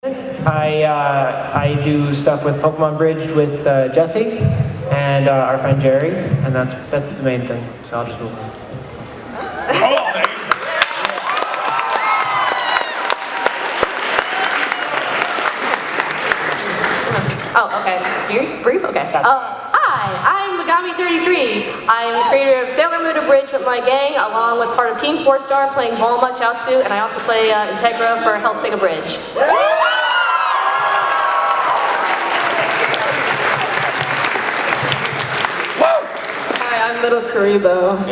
I do stuff with Pokemon Bridged with Jesse and our friend Jerry, and that's the main thing. So I'll just move on. Oh, okay. Brief? Okay. Hi, I'm Megami33. I am the creator of Sailor Moon Abridged with my gang, along with part of Team 4-Star playing Bulma Chaozu, and I also play Integra for Hellsing Abridged. Hi, I'm LittleKuriboh.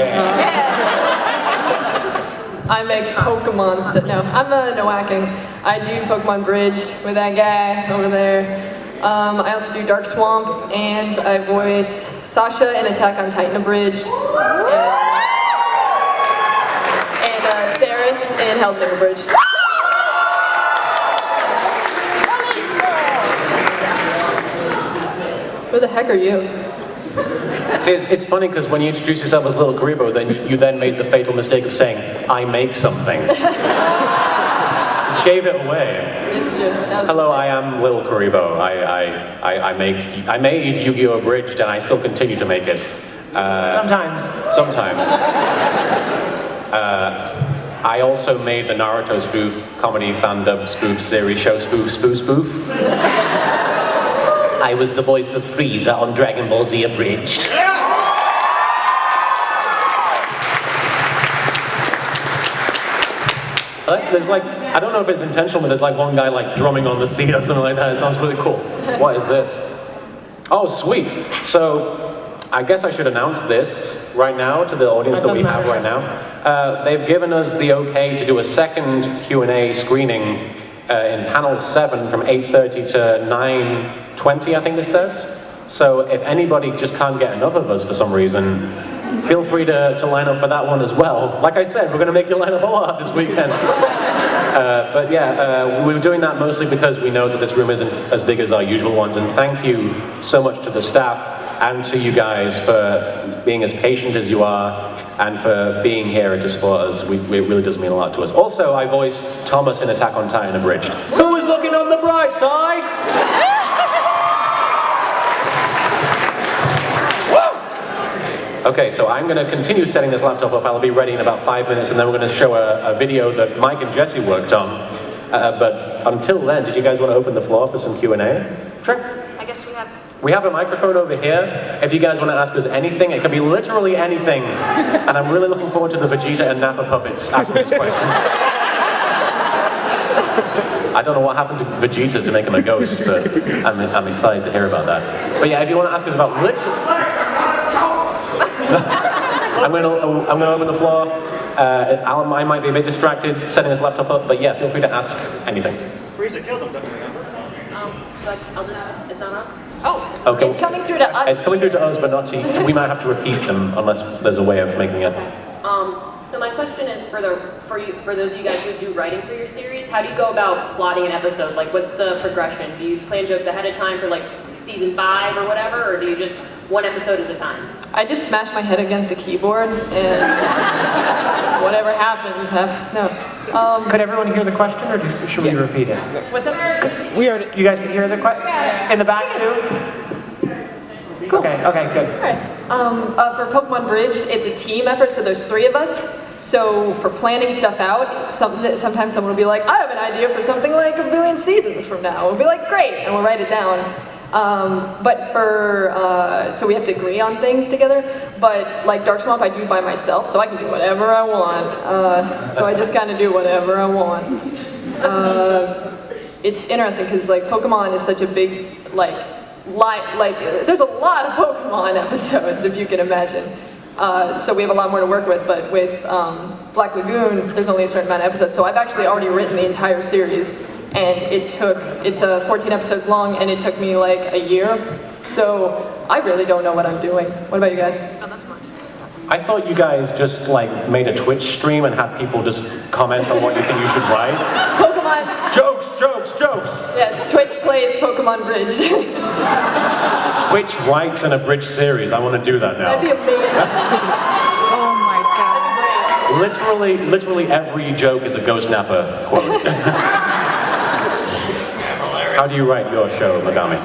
I make Pokemon stuff. No, I'm Nowacking. I do Pokemon Bridged with that guy over there. I also do Dark Swamp, and I voice Sasha in Attack on Titan Abridged, and Saris in Hellsing Abridged. Who the heck are you? See, it's funny because when you introduce yourself as LittleKuriboh, then you then made the fatal mistake of saying, "I make something." Just gave it away. It's true. Hello, I am LittleKuriboh. I made Yu-Gi-Oh! Abridged, and I still continue to make it. Sometimes. Sometimes. I also made the Naruto spoof, comedy fandom spoof series show spoof. I was the voice of Frieza on Dragon Ball Z Abridged. There's like, I don't know if it's intentional, but there's like one guy like drumming on the seat or something like that. It sounds really cool. What is this? Oh, sweet. So, I guess I should announce this right now to the audience that we have right now. They've given us the okay to do a second Q&A screening in panel 7 from 8:30 to 9:20, I think this says. So if anybody just can't get enough of us for some reason, feel free to line up for that one as well. Like I said, we're going to make you line up a lot this weekend. But yeah, we were doing that mostly because we know that this room isn't as big as our usual ones, and thank you so much to the staff and to you guys for being as patient as you are and for being here to support us. It really does mean a lot to us. Also, I voice Thomas in Attack on Titan Abridged. Who is looking on the bright side? Okay, so I'm going to continue setting this laptop up. I'll be ready in about 5 minutes, and then we're going to show a video that Mike and Jesse worked on. But until then, did you guys want to open the floor for some Q&A? Sure. I guess we have... We have a microphone over here. If you guys want to ask us anything, it can be literally anything. And I'm really looking forward to the Vegeta and Nappa puppets asking us questions. I don't know what happened to Vegeta to make him a ghost, but I'm excited to hear about that. But yeah, if you want to ask us about I'm going to open the floor. I might be a bit distracted setting this laptop up, but yeah, feel free to ask anything. Frieza killed him, don't you remember? But I'll just... It's not up? Oh, okay. It's coming through to us. It's coming through to us, but not to you. We might have to repeat them unless there's a way of making it. So my question is for those of you guys who do writing for your series, how do you go about plotting an episode? Like, what's the progression? Do you plan jokes ahead of time for like season 5 or whatever, or do you just one episode at a time? I just smash my head against the keyboard, and whatever happens, happens. No. Could everyone hear the question, or should we repeat it? What's up? You guys can hear the question? In the back, too? Cool. Okay, good. Alright. For Pokemon Bridged, it's a team effort, so there's 3 of us. So for planning stuff out, sometimes someone will be like, I have an idea for something like a billion seasons from now. We'll be like, great, and we'll write it down. So we have to agree on things together, but like Dark Swamp I do by myself, so I can do whatever I want. So I just kind of do whatever I want. It's interesting because like Pokemon is such a big, there's a lot of Pokemon episodes, if you can imagine. So we have a lot more to work with, but with Black Lagoon, there's only a certain amount of episodes, so I've actually already written the entire series. And it's 14 episodes long, and it took me like a year. So I really don't know what I'm doing. What about you guys? Oh, that's fine. I thought you guys just like made a Twitch stream and had people just comment on what you think you should write. Pokemon. Jokes. Yeah, Twitch plays Pokemon Bridged. Twitch writes an Abridged series. I want to do that now. That'd be amazing. Oh my god. Literally every joke is a Ghost Nappa quote. How do you write your show, Megami?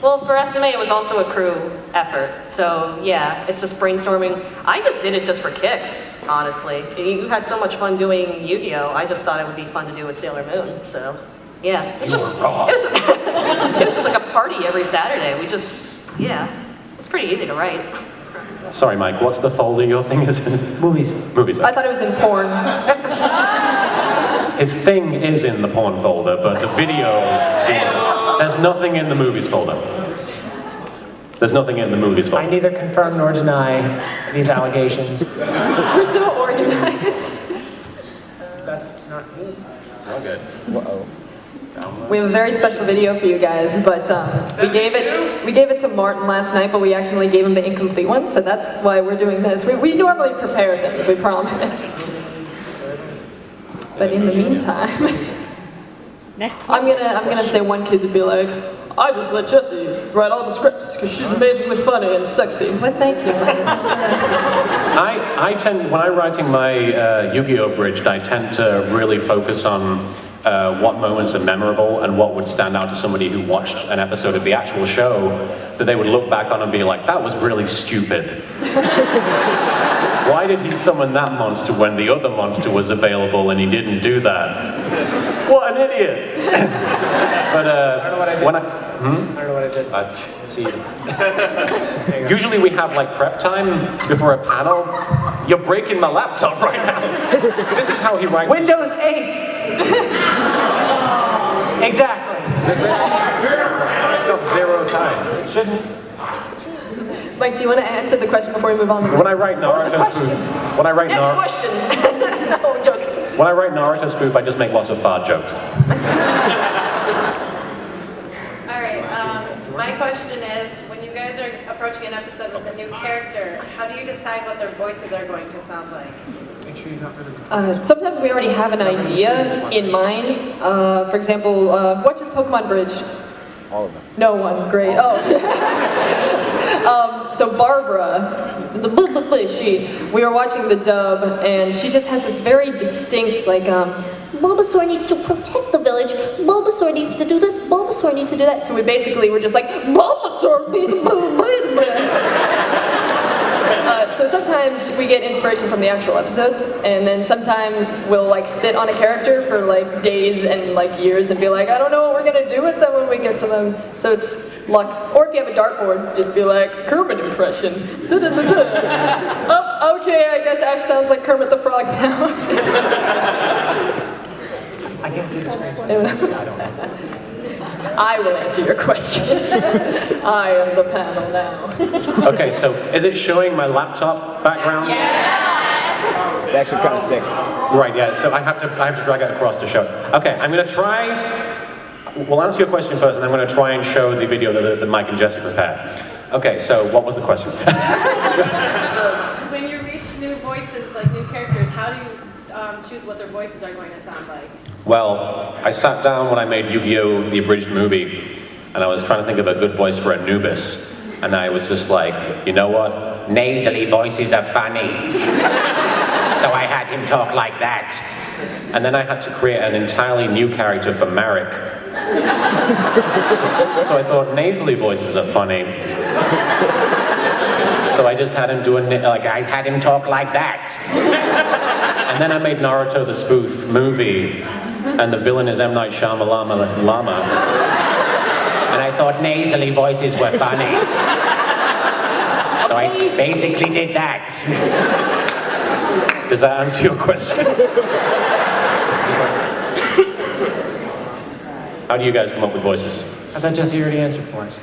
Well, for SMA, it was also a crew effort. So yeah, it's just brainstorming. I just did it just for kicks, honestly. You had so much fun doing Yu-Gi-Oh! I just thought it would be fun to do with Sailor Moon. So yeah, it was just it was just like a party every Saturday. It's pretty easy to write. Sorry, Mike, what's the folder your thing is in? Movies. Movies. I thought it was in porn. His thing is in the porn folder, but the video isn't. There's nothing in the movies folder. There's nothing in the movies I folder. neither confirm nor deny these allegations. We're so organized. That's not me. It's all good. We have a very special video for you guys, but we gave it to Martin last night, but we accidentally gave him the incomplete one, so that's why we're doing this. We normally prepare things, we promise. But in the meantime, I'm gonna say one kid to be like, I just let Jessie write all the scripts because she's amazingly funny and sexy. But thank you. I tend, when I'm writing my Yu-Gi-Oh! Abridged, I tend to really focus on what moments are memorable and what would stand out to somebody who watched an episode of the actual show that they would look back on and be like, that was really stupid. Why did he summon that monster when the other monster was available and he didn't do that? What an idiot! But I don't know what I did. when I don't know what I did. see, usually we have like prep time before a panel. You're breaking my laptop right now. This is how he writes. Windows 8! Exactly. Is this it? It's got 0 time. It shouldn't. Mike, do you want to answer the question before we move on? When I write Naruto spoof, when I write Next Naruto, question. No, I'm joking. when I write Naruto spoof, I just make lots of fart jokes. All right, my question is, when you guys are approaching an episode with a new character, how do you decide what their voices are going to sound like? Sometimes we already have an idea in mind. For example, what is Pokemon Bridge? All of us. No one, great. Oh. So Barbara, we were watching the dub, and she just has this very distinct, like, Bulbasaur needs to protect the village. Bulbasaur needs to do this. Bulbasaur needs to do that. so we basically were just like, Bulbasaur, so sometimes we get inspiration from the actual episodes, and then sometimes we'll like sit on a character for like days and like years and be like, I don't know what we're gonna do with them when we get to them. So it's luck. Or if you have a dartboard, just be like, Kermit impression. Oh, okay, I guess Ash sounds like Kermit the Frog now. I can't see the screen. I will answer your question. I am the panel now. Okay, so is it showing my laptop background? It's actually kind of sick. Right, yeah. So I have to drag it across to show. Okay, I'm gonna try. We'll answer your question first, and then I'm gonna try and show the video that Mike and Jesse prepared. Okay, so what was the question? When you reach new voices, like new characters, how do you choose what their voices are going to sound like? Well, I sat down when I made Yu-Gi-Oh! The Abridged movie, and I was trying to think of a good voice for Anubis, and I was just like, you know what? Nasally voices are funny. So I had him talk like that. And then I had to create an entirely new character for Marek. So I thought nasally voices are funny. So I just had him do I had him talk like that. And then I made Naruto the spoof movie, and the villain is M. Night Shyamalan Lama. And I thought nasally voices were funny. So I basically did that. Does that answer your question? How do you guys come up with voices? I thought Jesse already answered for us.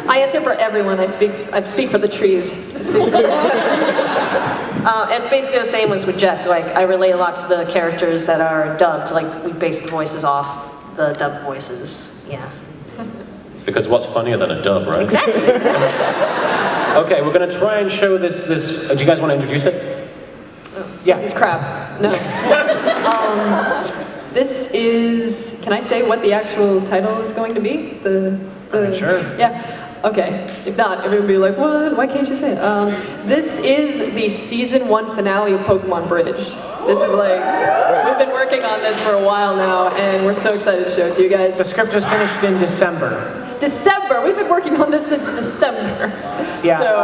I answer for everyone. I speak for the trees. It's basically the same as with Jess. Like, I relate a lot to the characters that are dubbed. Like, we base the voices off the dubbed voices. Yeah. Because what's funnier than a dub, right? Exactly. Okay, we're gonna try and show this. Do you guys want to introduce it? This is crap. No. This is. Can I say what the actual title is going to be? Sure. Yeah. Okay, if not, everyone will be like, what? Why can't you say it? This is the season 1 finale of Pokemon Abridged. This is like, we've been working on this for a while now, and we're so excited to show it to you guys. The script was finished in December. December! We've been working on this since December. Yeah, So,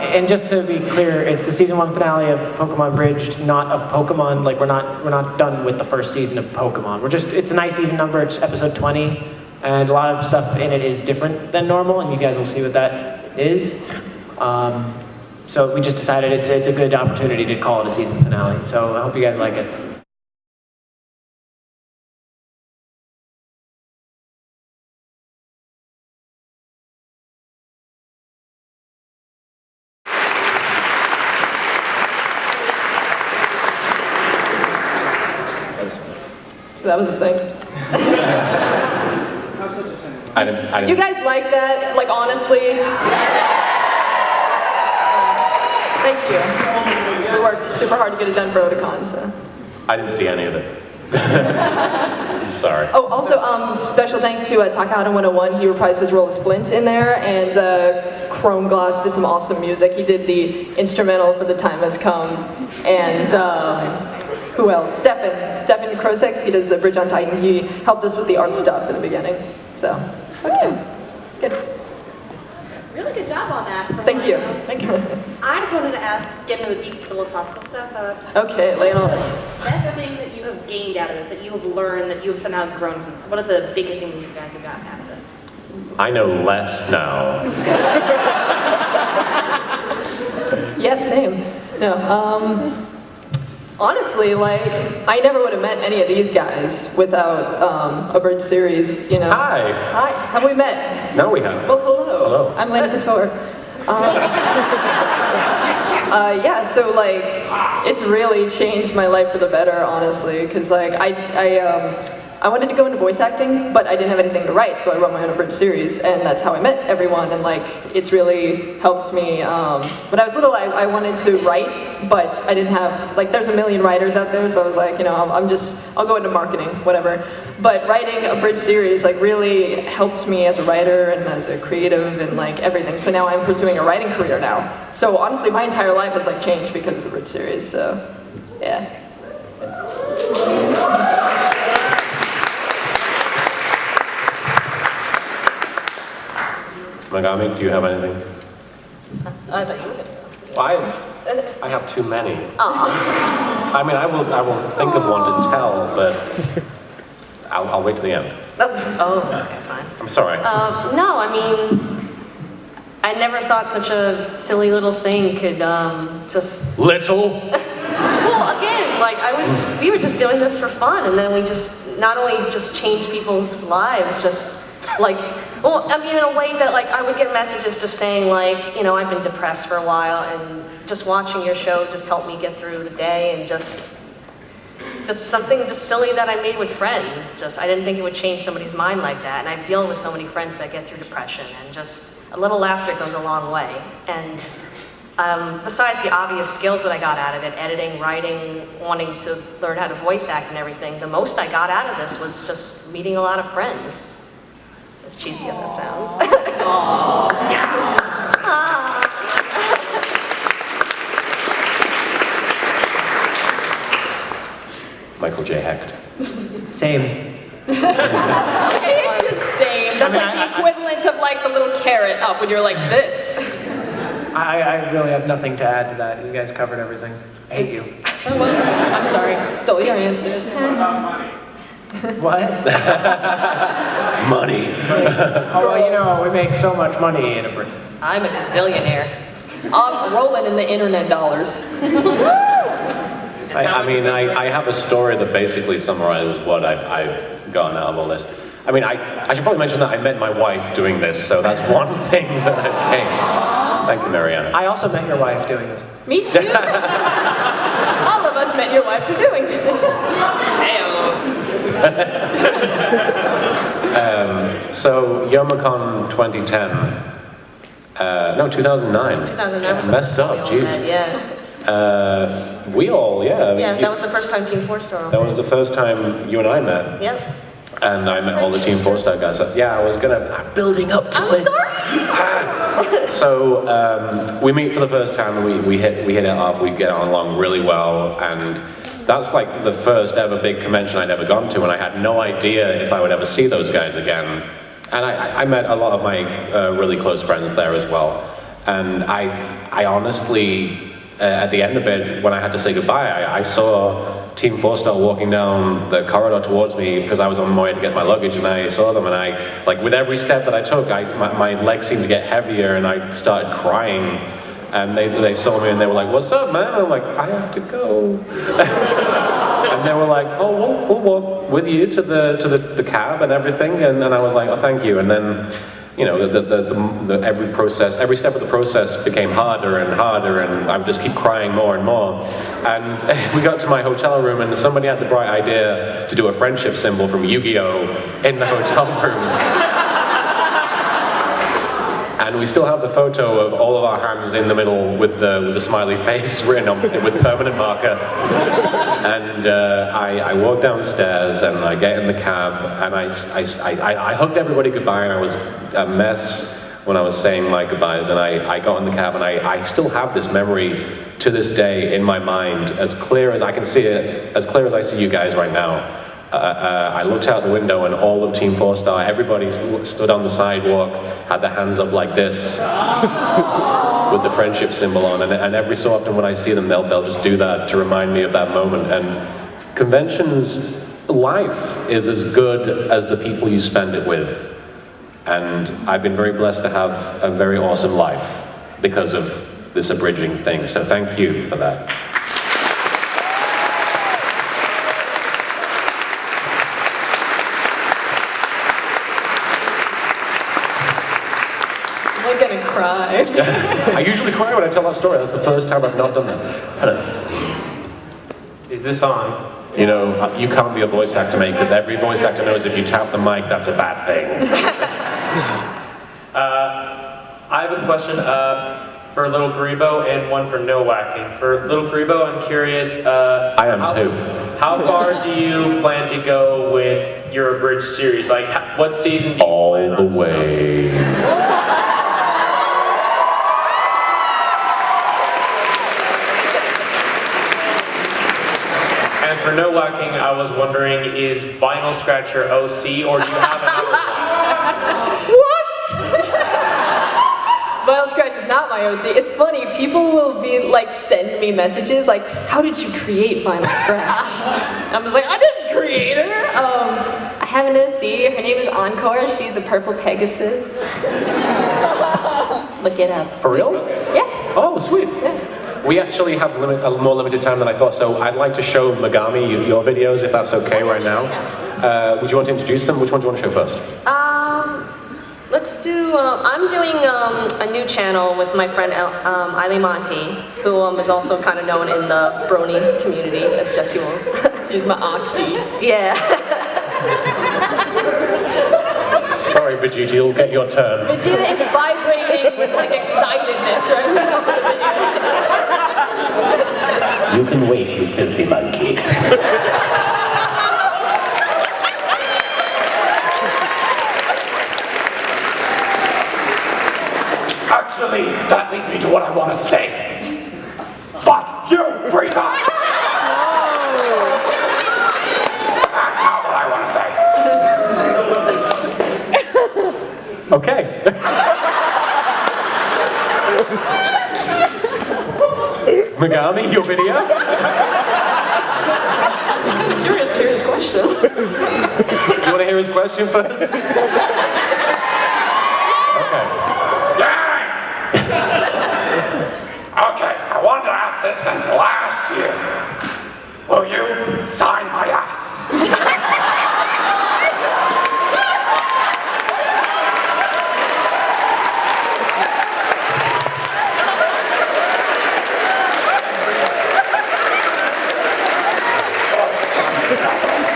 and just to be clear, it's the season 1 finale of Pokemon Abridged, not of Pokemon. Like, we're not done with the first season of Pokemon. It's a nice season number, it's episode 20, and a lot of stuff in it is different than normal, and you guys will see what that is. So we just decided it's a good opportunity to call it a season finale. So I hope you guys like it. so that was the thing. I didn't Did you guys like that? Like, honestly? Thank you. We worked super hard to get it done for Otakon, so. I didn't see any of it. Sorry. Oh, also, special thanks to Takahata 101. He reprised his role as Flint in there, and Chrome Gloss did some awesome music. He did the instrumental for The Time Has Come, and who else? Stefan Krosek, he does Bridge on Titan. He helped us with the art stuff in the beginning. So, okay, good. Really good job on that. Thank you. Thank you. I just wanted to get into the deep philosophical stuff. Okay, lay it on us. Best thing that you have gained out of this, that you have learned, that you have somehow grown from this. What is the biggest thing that you guys have gotten out of this? I know less now. Yeah, same. No, honestly, like, I never would have met any of these guys without Abridged series, you know. Hi. Hi, have we met? No, we haven't. Well, hello. Hello. I'm Lena Couture. Yeah, so like, it's really changed my life for the better, honestly, because like, I wanted to go into voice acting, but I didn't have anything to write, so I wrote my own Abridged series, and that's how I met everyone, and like, it's really helped me. When I was little, I wanted to write, but I didn't have, like, there's a million writers out there, so I was like, you know, I'll go into marketing, whatever. But writing a Abridged series, like, really helped me as a writer and as a creative and like everything. So now I'm pursuing a writing career now. So honestly, my entire life has like changed because of the Abridged series, so, yeah. Megami, do you have anything? I thought you would. Well, I have too many. I mean, I will think of one to tell, but I'll wait till the end. Oh, okay, fine. I'm sorry. No, I mean, I never thought such a silly little thing could just. Little? Well, again, like we were just doing this for fun, and then we just not only just changed people's lives, just like, well, I mean, in a way that like I would get messages just saying like, you know, I've been depressed for a while, and just watching your show just helped me get through the day, and just something just silly that I made with friends. Just, I didn't think it would change somebody's mind like that. And I deal with so many friends that get through depression, and just a little laughter goes a long way. And besides the obvious skills that I got out of it, editing, writing, wanting to learn how to voice act and everything, the most I got out of this was just meeting a lot of friends. As cheesy as that sounds. Michael J. Hecht. Same. It's just same. That's like the equivalent of like the little carrot up when you're like this. I really have nothing to add to that. You guys covered everything. I hate you. Oh, well, I'm sorry. Stole your answers. What? Money. Oh, well, you know, we make so much money in a Brit. I'm a gazillionaire. I'm rolling in the internet dollars. I mean, I have a story that basically summarizes what I've gotten out of all this. I mean, I should probably mention that I met my wife doing this, so that's one thing that I came. Thank you, Marianne. I also met your wife doing this. Me too. All of us met your wife through doing this. So, Youmacon 2010. No, 2009. 2009 was I messed up, jeez. Yeah. We all, yeah. Yeah, that was the first time Team 4 Star. That was the first time you and I met. Yep. And I met all the Team 4-star guys. I'm building up to it. Sorry. So we meet for the first time, and we hit it off. We get on along really well, and that's like the first ever big convention I'd ever gone to, and I had no idea if I would ever see those guys again. And I met a lot of my really close friends there as well. And I honestly, at the end of it, when I had to say goodbye, I saw Team 4-star walking down the corridor towards me because I was on my way to get my luggage, and I saw them, and I, like, with every step that I took, my legs seemed to get heavier, and I started crying. And they saw me and they were like, "What's up, man?" And I'm like, "I have to go." And they were like, "Oh, we'll walk with you to the cab and everything." And I was like, "Oh, thank you." And then, you know, every step of the process became harder and harder, and I would just keep crying more and more. And we got to my hotel room, and somebody had the bright idea to do a friendship symbol from Yu-Gi-Oh! In the hotel room. And we still have the photo of all of our hands in the middle with the smiley face written on with permanent marker. And I walk downstairs and I get in the cab, and I hugged everybody goodbye, and I was a mess when I was saying my goodbyes, and I got in the cab, and I still have this memory to this day in my mind, as clear as I can see it, as clear as I see you guys right now. I looked out the window, and all of Team 4-star, everybody stood on the sidewalk, had their hands up like this, with the friendship symbol on, and every so often when I see them, they'll just do that to remind me of that moment. And conventions, life is as good as the people you spend it with. And I've been very blessed to have a very awesome life because of this abridging thing, so thank you for that. I usually cry when I tell that story. That's the first time I've not done that. Hello. Is this on? You know, you can't be a voice actor, mate, because every voice actor knows if you tap the mic, that's a bad thing. I have a question for LittleKuriboh and one for Nowacking. For LittleKuriboh, I'm curious. I am too. How far do you plan to go with your Abridged series? Like, what season do you plan on? All the way. And for Nowacking, I was wondering, is Vinyl Scratcher OC, or do you have another one? What? Vinyl Scratch is not my OC. It's funny, people will be like, send me messages like, "How did you create Vinyl Scratch?" I'm just like, I didn't create her. I have an OC. Her name is Encore. She's the purple Pegasus. Look it up. For real? Yes. Oh, sweet. Yeah. We actually have a more limited time than I thought, so I'd like to show Megami your videos, if that's okay right now. Would you want to introduce them? Which one do you want to show first? Let's do, I'm doing a new channel with my friend Eileen Monty, who is also kind of known in the Brony community as Jessie Wong. She's my auntie. Yeah. Sorry, Vegeta, you'll get your turn. Vegeta is vibrating with like excitedness right now for the video. You can wait, you filthy monkey. Actually, that leads me to what I want to say. Fuck you, freaker! That's not what I want to say. Okay. Megami, your video? I'm curious to hear his question. You want to hear his question first? Okay. Okay, I wanted to ask this since last year. Will you sign my ass?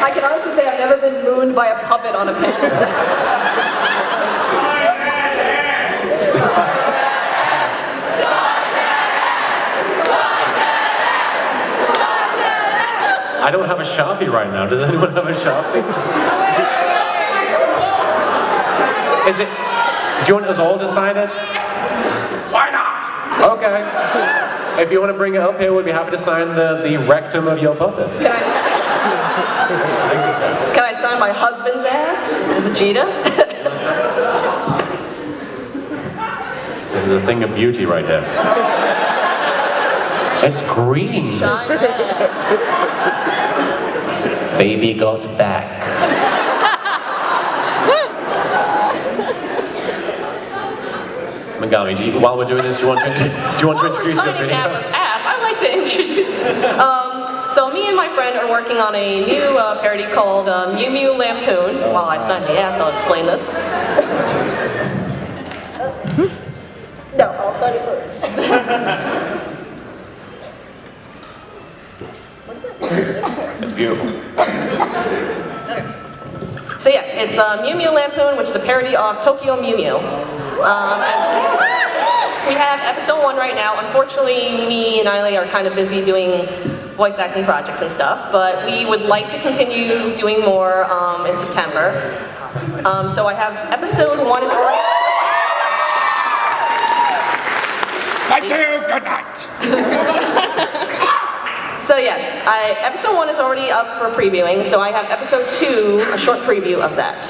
I can honestly say I've never been mooned by a puppet on a pen. I don't have a Sharpie right now. Does anyone have a Sharpie? Is it? Do you want us all to sign it? Why not? Okay. If you want to bring it up here, we'd be happy to sign the rectum of your puppet. Can I sign my husband's ass, Vegeta? This is a thing of beauty right here. It's green. Shine ass. Baby got back. Megami, while we're doing this, do you want to introduce your Signing video? Atlas ass. I'd like to introduce. So me and my friend are working on a new parody called Mew Mew Lampoon. While I sign the ass, I'll explain this. No, I'll sign it first. It's beautiful. So yes, it's Mew Mew Lampoon, which is a parody of Tokyo Mew Mew. And we have episode 1 right now. Unfortunately, me and Eiley are kind of busy doing voice acting projects and stuff, but we would like to continue doing more in September. So I have episode 1 is already... Thank you, good night. So yes, episode 1 is already up for previewing, so I have episode 2, a short preview of that.